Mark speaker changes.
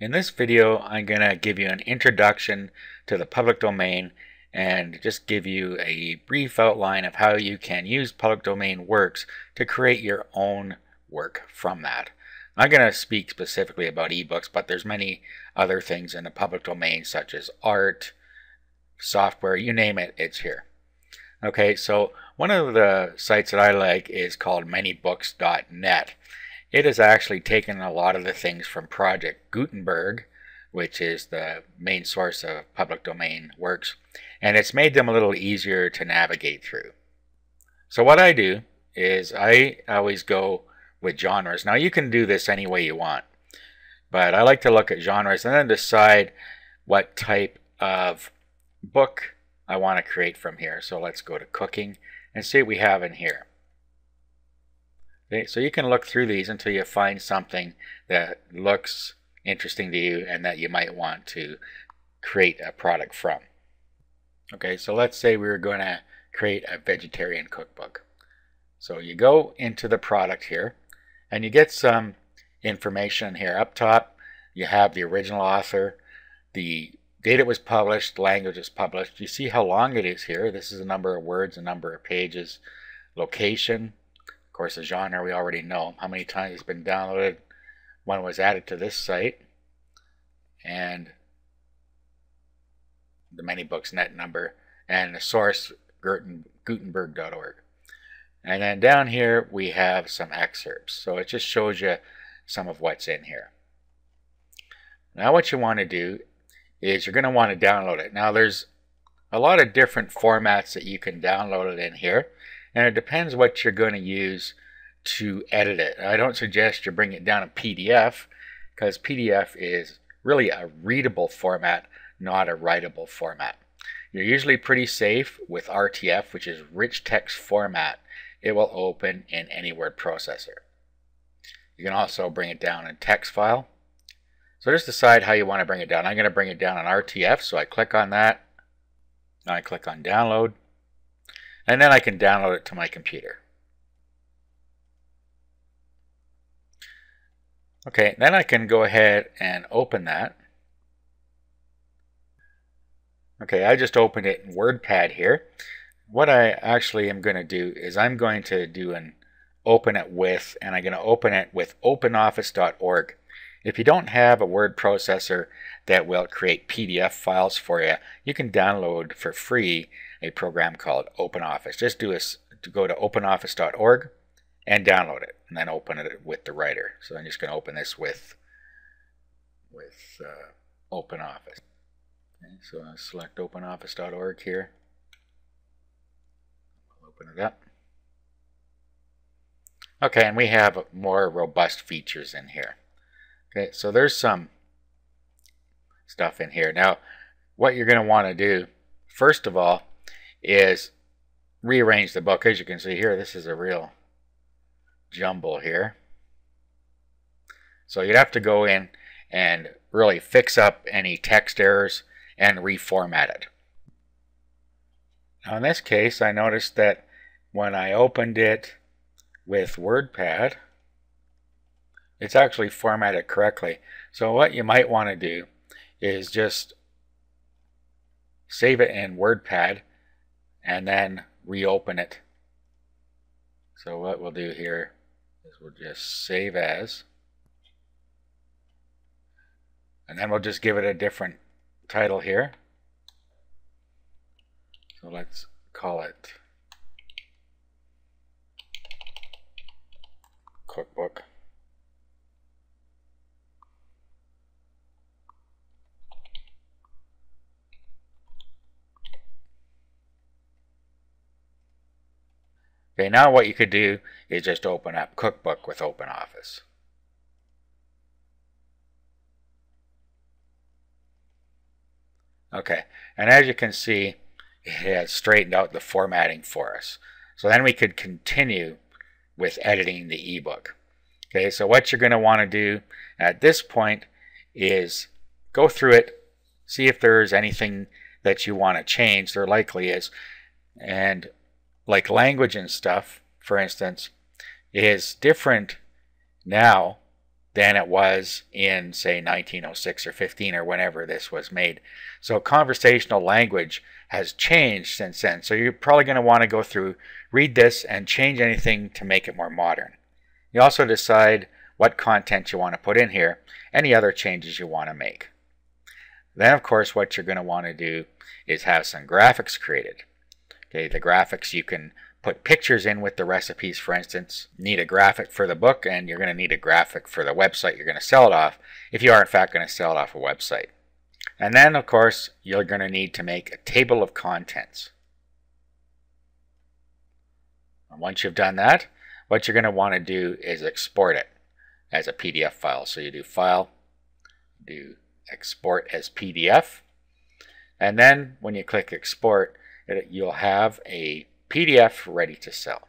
Speaker 1: In this video, I'm going to give you an introduction to the public domain and just give you a brief outline of how you can use public domain works to create your own work from that. I'm going to speak specifically about ebooks, but there's many other things in the public domain such as art, software, you name it, it's here. Okay, so one of the sites that I like is called manybooks.net. It has actually taken a lot of the things from Project Gutenberg, which is the main source of public domain works, and it's made them a little easier to navigate through. So what I do is I always go with genres. Now you can do this any way you want, but I like to look at genres and then decide what type of book I want to create from here. So let's go to cooking and see what we have in here. Okay, so you can look through these until you find something that looks interesting to you and that you might want to create a product from. Okay, so let's say we were going to create a vegetarian cookbook. So you go into the product here and you get some information here. Up top you have the original author, the date it was published, language it's published. You see how long it is here. This is a number of words, a number of pages, location. Of course, the genre we already know, how many times it's been downloaded, when it was added to this site, and the manybooks.net number, and the source gutenberg.org. And then down here we have some excerpts. So it just shows you some of what's in here. Now what you want to do is you're going to want to download it. Now there's a lot of different formats that you can download it in here. And it depends what you're going to use to edit it. I don't suggest you bring it down in PDF because PDF is really a readable format, not a writable format. You're usually pretty safe with RTF, which is rich text format. It will open in any word processor. You can also bring it down in text file. So just decide how you want to bring it down. I'm going to bring it down in RTF, so I click on that. Now I click on download. And then I can download it to my computer. Okay, then I can go ahead and open that. Okay, I just opened it in WordPad here. What I actually am going to do is I'm going to do an open it with, and I'm going to open it with openoffice.org. If you don't have a word processor that will create PDF files for you, you can download for free a program called OpenOffice. Just go to openoffice.org and download it, and then open it with the writer. So I'm just going to open this with OpenOffice. Okay, so I'll select openoffice.org here. I'll open it up. Okay, and we have more robust features in here. Okay, so there's some stuff in here. Now, what you're going to want to do, first of all, is rearrange the book. As you can see here, this is a real jumble here. So you'd have to go in and really fix up any text errors and reformat it. Now in this case, I noticed that when I opened it with WordPad, it's actually formatted correctly. So what you might want to do is just save it in WordPad and then reopen it. So what we'll do here is we'll just save as, and then we'll just give it a different title here. So let's call it Cookbook. Okay, now what you could do is just open up Cookbook with OpenOffice. Okay, and as you can see, it has straightened out the formatting for us. So then we could continue with editing the ebook. Okay, so what you're going to want to do at this point is go through it, see if there's anything that you want to change. There likely is. And like language and stuff, for instance, is different now than it was in, say, 1906 or 15 or whenever this was made. So conversational language has changed since then. So you're probably going to want to go through, read this, and change anything to make it more modern. You also decide what content you want to put in here, any other changes you want to make. Then, of course, what you're going to want to do is have some graphics created. Okay, the graphics, you can put pictures in with the recipes, for instance. You need a graphic for the book, and you're going to need a graphic for the website you're going to sell it off, if you are in fact going to sell it off a website. And then, of course, you're going to need to make a table of contents. And once you've done that, what you're going to want to do is export it as a PDF file. So you do File, do Export as PDF, and then when you click Export, you'll have a PDF ready to sell.